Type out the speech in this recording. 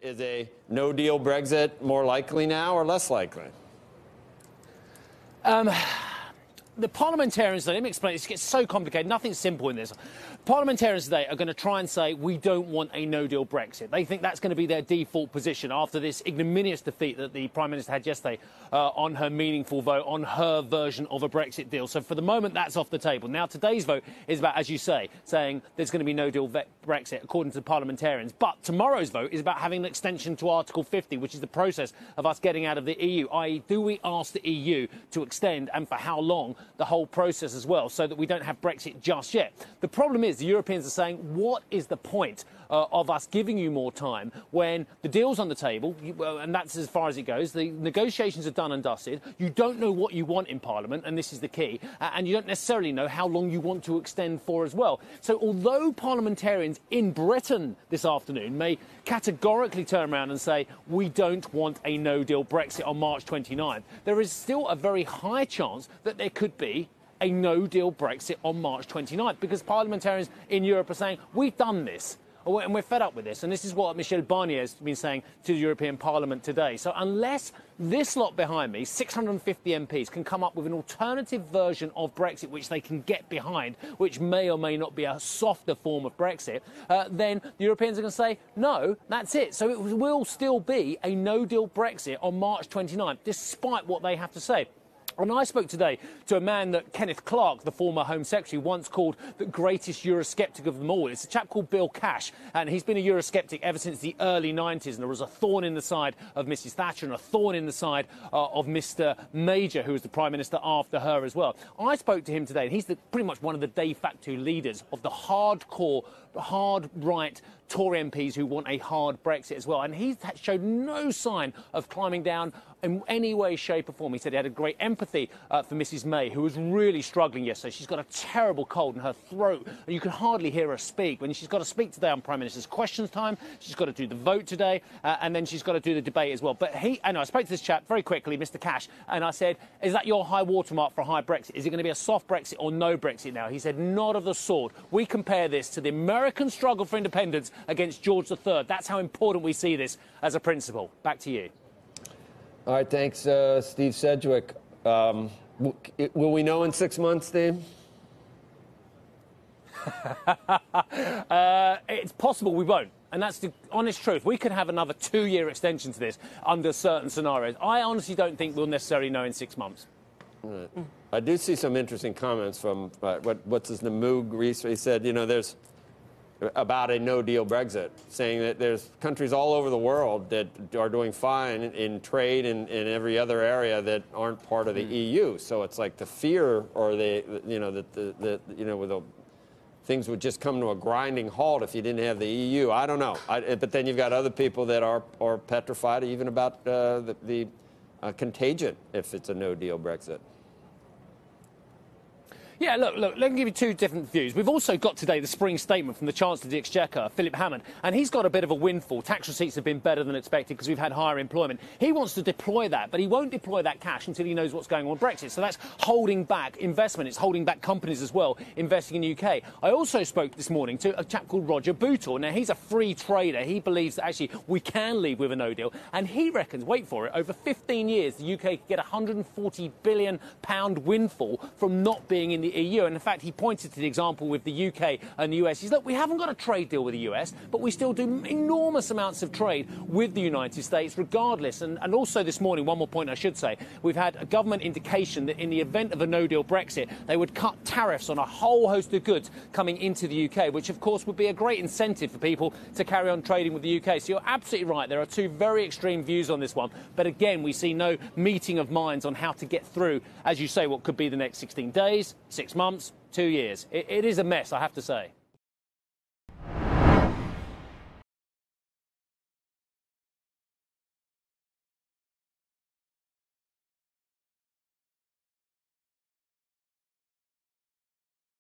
Is a no-deal Brexit more likely now or less likely? The parliamentarians, let me explain, it gets so complicated, nothing's simple in this. Parliamentarians today are going to try and say we don't want a no-deal Brexit. They think that's going to be their default position after this ignominious defeat that the Prime Minister had yesterday on her meaningful vote, on her version of a Brexit deal. So for the moment, that's off the table. Now, today's vote is about, as you say, saying there's going to be no-deal Brexit, according to the parliamentarians. But tomorrow's vote is about having an extension to Article 50, which is the process of us getting out of the EU, i.e. do we ask the EU to extend, and for how long, the whole process as well, so that we don't have Brexit just yet. The problem is the Europeans are saying, what is the point of us giving you more time when the deal's on the table, and that's as far as it goes, the negotiations are done and dusted, you don't know what you want in Parliament, and this is the key, and you don't necessarily know how long you want to extend for as well. So although parliamentarians in Britain this afternoon may categorically turn around and say, we don't want a no-deal Brexit on March 29th, there is still a very high chance that there could be a no-deal Brexit on March 29th, because parliamentarians in Europe are saying, we've done this, and we're fed up with this. And this is what Michel Barnier has been saying to the European Parliament today. So unless this lot behind me, 650 MPs, can come up with an alternative version of Brexit which they can get behind, which may or may not be a softer form of Brexit, then the Europeans are going to say, no, that's it. So it will still be a no-deal Brexit on March 29th, despite what they have to say. And I spoke today to a man that Kenneth Clarke, the former Home Secretary, once called the greatest Eurosceptic of them all. It's a chap called Bill Cash, and he's been a Eurosceptic ever since the early 90s. And there was a thorn in the side of Mrs Thatcher and a thorn in the side of Mr Major, who was the Prime Minister after her as well. I spoke to him today, and he's pretty much one of the de facto leaders of the hardcore, hard-right Tory MPs who want a hard Brexit as well. And he showed no sign of climbing down in any way, shape or form. He said he had a great empathy for Mrs May, who was really struggling yesterday. She's got a terrible cold in her throat, and you can hardly hear her speak. When she's got to speak today on Prime Minister's Questions Time, she's got to do the vote today, and then she's got to do the debate as well. But I spoke to this chap very quickly, Mr Cash, and I said, is that your high watermark for a high Brexit? Is it going to be a soft Brexit or no Brexit now? He said, not of the sort. We compare this to the American struggle for independence against George III. That's how important we see this as a principle. Back to you. All right, thanks, Steve Sedgwick. Will we know in 6 months, Steve? It's possible we won't. And that's the honest truth. We could have another 2-year extension to this under certain scenarios. I honestly don't think we'll necessarily know in 6 months. Right. I do see some interesting comments from, what's his name, Moog Reese. He said, you know, there's about a no-deal Brexit, saying that there's countries all over the world that are doing fine in trade and in every other area that aren't part of the EU. So it's like the fear, or the things would just come to a grinding halt if you didn't have the EU. I don't know. But then you've got other people that are petrified even about the contagion if it's a no-deal Brexit. Yeah, look, let me give you two different views. We've also got today the spring statement from the Chancellor of the Exchequer, Philip Hammond, and he's got a bit of a windfall. Tax receipts have been better than expected because we've had higher employment. He wants to deploy that, but he won't deploy that cash until he knows what's going on with Brexit. So that's holding back investment. It's holding back companies as well investing in the UK. I also spoke this morning to a chap called Roger Bootle. Now, he's a free trader. He believes that actually we can leave with a no deal, and he reckons, wait for it, over 15 years the UK could get a £140 billion windfall from not being in the EU. And in fact, he pointed to the example with the UK and the US. He's, look, we haven't got a trade deal with the US, but we still do enormous amounts of trade with the United States regardless. And also this morning, one more point I should say, we've had a government indication that in the event of a no-deal Brexit, they would cut tariffs on a whole host of goods coming into the UK, which of course would be a great incentive for people to carry on trading with the UK. So you're absolutely right. There are two very extreme views on this one. But again, we see no meeting of minds on how to get through, as you say, what could be the next 16 days, 6 months, 2 years. It is a mess, I have to say.